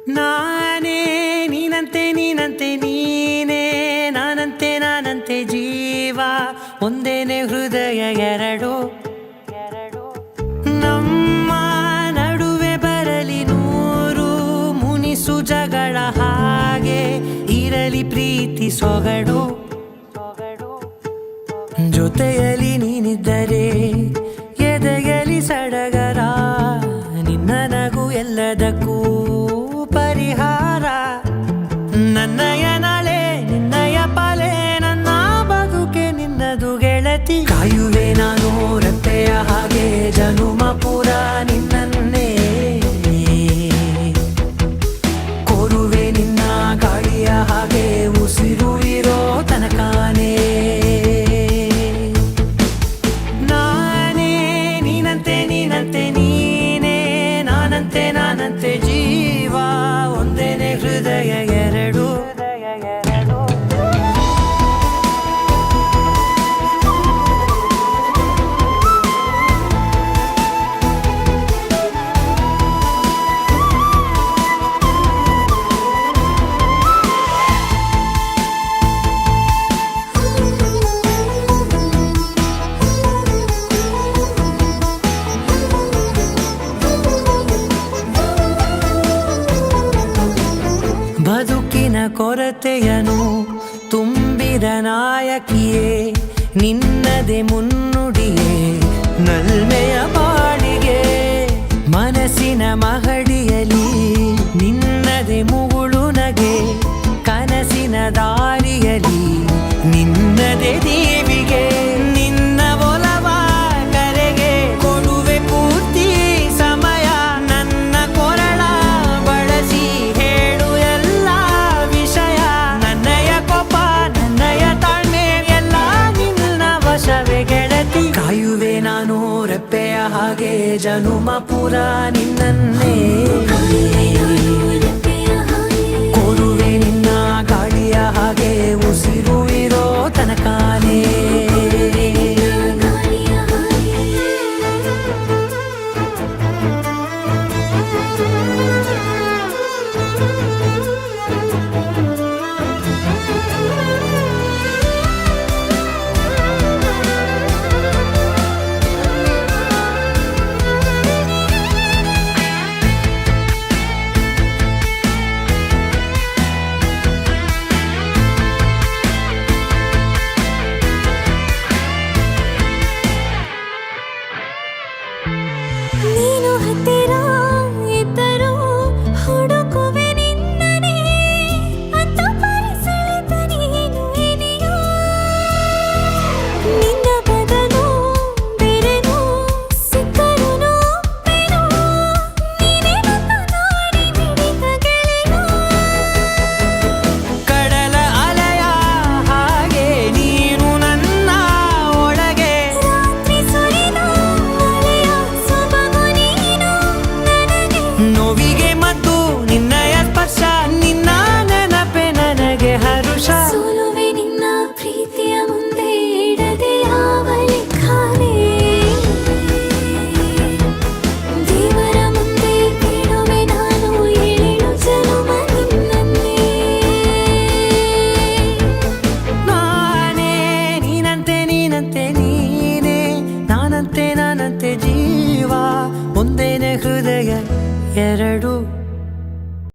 ನಾನೇ ನೀನಂತೆ ನೀನಂತೆ ನೀನೇ ನಾನಂತೆ ನಾನಂತೆ ಜೀವ ಒಂದೇನೆ ಹೃದಯ ಎರಡು ನಮ್ಮ ನಡುವೆ ಬರಲಿ ನೂರು ಮುನಿಸು ಜಗಳ ಹಾಗೆ ಇರಲಿ ಪ್ರೀತಿ ಸೊಗಡು ಜೊತೆಯಲ್ಲಿ ನೀನಿದ್ದರೆ ಎದೆಯಲಿ ಸಡಗರ ನಿನ್ನ ನಗು ಎಲ್ಲದಕ್ಕೂ ಪರಿಹಾರ ನನ್ನಯ ನಾಳೆ ನಿನ್ನಯ ಪಾಲೆ ನನ್ನ ಬದುಕೆ ನಿನ್ನದು ಗೆಳತಿ ಕಾಯುವೆ ನಾನು ರೆಪ್ಪೆಯ ಹಾಗೆ ಜನುಮ ಪೂರ ನಿನ್ನನ್ನೇ ಕೋರುವೆ ನಿನ್ನ ಗಾಳಿಯ ಹಾಗೆ ಉಸಿರು ಇರೋ ತನಕಾನೇ ನಾನೇ ನೀನಂತೆ ನೀನಂತೆ ನೀನೇ ನಾನಂತೆ ನಾನಂತೆ ಜೀವ ಒಂದೇನೆ ಹೃದಯ ಎರಡು ಬದುಕಿನ ಕೊರತೆಯನು ತುಂಬಿದ ನಾಯಕಿಯೇ ನಿನ್ನದೆ ಮುನ್ನುಡಿಯೇ ನಲ್ಮೆಯ ಬಾಳಿಗೆ ಮನಸ್ಸಿನ ಮಹಡಿಯಲಿ ನಿನ್ನದೆ ಮುಗುಳು ನಗೆ ಕನಸಿನ ದಾರಿಯಲಿ ನಿನ್ನದೆ ದೀವಿಗೆ ನಿನ್ನ ಒಲವ ಕರೆಗೆ ಕೊಡುವೆ ಪೂರ್ತಿ ಸಮಯ ನನ್ನ ಕೊರಳ ಬಳಸಿ ಹೇಳು ಎಲ್ಲ ವಿಷಯ ನನ್ನಯ ಕೋಪ ನನ್ನಯ ತಾಳ್ಮೆ ಎಲ್ಲ ನಿನ್ನ ವಶವೇ ಗೆಳತಿ ಕಾಯುವೆ ನಾನು ರೆಪ್ಪೆಯ ಹಾಗೆ ಜನುಮ ಪುರ ನಿನ್ನನ್ನೇ ಕೋರುವೆ ನಿನ್ನ ಗಾಳಿಯ ಹಾಗೆ ಉಸಿರು ಇರೋ ತನಕಾನೇ ನೀನು ಹತ್ತಿರ ಇದ್ದರೂ ಹುಡುಕುವೆ ನಿನ್ನನೇ ಅಂತ ಪರಿಸೆಳೆದ ನೀನು ಇದೆಯೋ ನಿನ್ನ ಬದಲು ಬೇರೆನೋ ಸಿಕ್ಕರೂ ಒಪ್ಪೆನೋ ನೀನೇ ನನ್ನ ನಾಡಿ ಮಿಡಿತ ಗೆಳೆಯೋ ಕಡಲ ಅಲೆಯ ಹಾಗೆ ನೀನು ನನ್ನ ಒಳಗೆ ರಾತ್ರಿ ಸುರಿದ ಮಳೆಯ ಸೊಬಗು ನೀನು ನನಗೆ ನೋವಿಗೆ ಮತ್ತು ನಿನ್ನಯ ಸ್ಪರ್ಶ ನಿನ್ನ ನೆನಪೆ ನನಗೆ ಹರುಷ ಸೋಲುವೆ ನಿನ್ನ ಪ್ರೀತಿಯ ಮುಂದೆ ಇಡದೆ ಯಾವ ಲೆಕ್ಕನೇ ದೇವರ ಮುಂದೆ ಕೇಳುವೆ ನಾನು ಏಳು ಜನುಮ ನಿನ್ನನ್ನೇ ನಾನೇ ನೀನಂತೆ ನೀನಂತೆ ನೀನೇ ನಾನಂತೆ ನಾನಂತೆ ಜೀವ ಒಂದೇನೆ ಹೃದಯ ಎರಡು